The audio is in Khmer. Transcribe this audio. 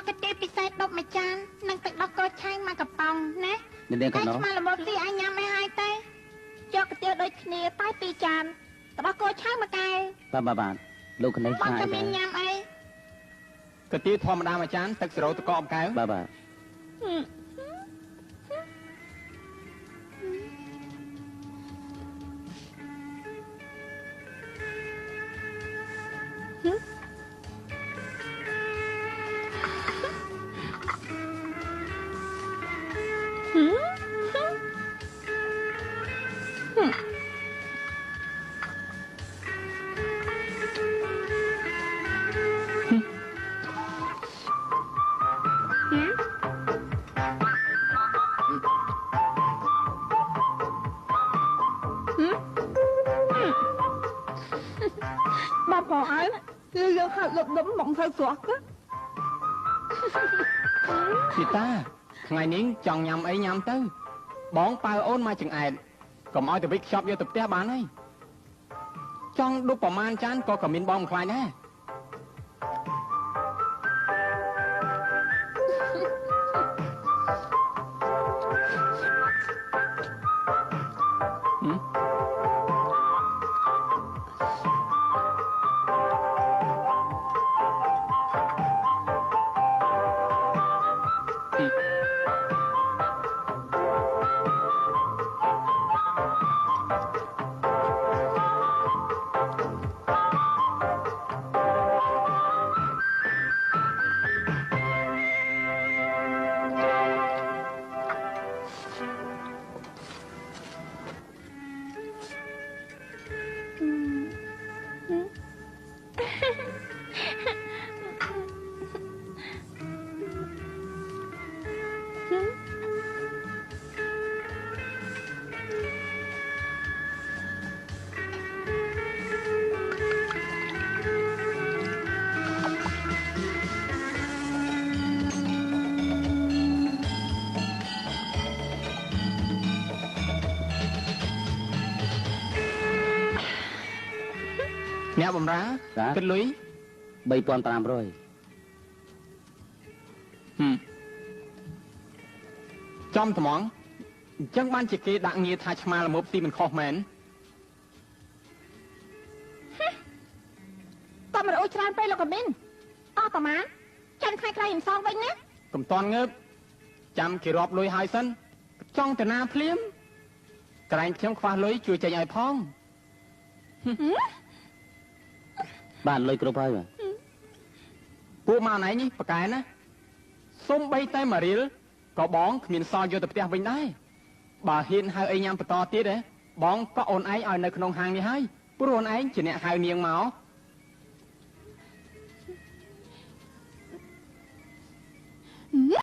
យកកាទៀបពិសេសដុបមួយចាននិងទឹកដោះគោឆៃមួយកប៉ោងណានាងកណ្ដោះឆ្មាល្មមទីឲ្យញ៉ាំឲ្យហើយទេយកកាទៀបដូចគ្នាតែ2ចានទឹកដោះគោឆៃមួយកែវបាទលោកនេះបងតែមានញ៉ាំអីកាទៀបធម្មតាមួយចានទឹកសេរ៉ូទឹកកកកែវបាទបងអើគឺយើងហៅលុបដុំមកទៅស្រស់ទៅស៊ីតាថ្ងៃនេះចង់ញ៉ាំអីញ៉ាំទៅបងប៉ៅអូនមកចង្អែតកុំឲ្យទៅវិចខ្ចប់យកទៅផ្ទះបានហើយចង់ដុបប្រមាណចានក៏គ្មានបងមិនខ្លាចដែរអ្នកបំរើគិតលុយ3500ចំត្មងអញ្ចឹងបានជាគេដាក់ងារថាឆ្មាល្មមទីមិនខុសមែនតើមិនអូច្រើនពេកលោកកមីនអស់ប្រមាណចាំថ្ងៃក្រោយខ្ញុំសងវិញណាកុំតន់ងើបចាំគេរាប់លុយហើយសិនចង់ទៅណាភ្លាមក្រែងខ្ញុំខ្វះលុយជួយចេញឲ្យផងបានលុយគ្រប់ហើយពួកមកណៃនេះប្រកែណាសុំបីតែមួយរៀលក៏បងគ្មានសល់យកទៅផ្ទះវិញដែរបើហ៊ានហៅអីញ៉ាំបន្តទៀតហ៎បងក៏អូនឯងឲ្យនៅក្នុងហាងនេះហើយព្រោះអូនឯងជាអ្នកហៅនាងមក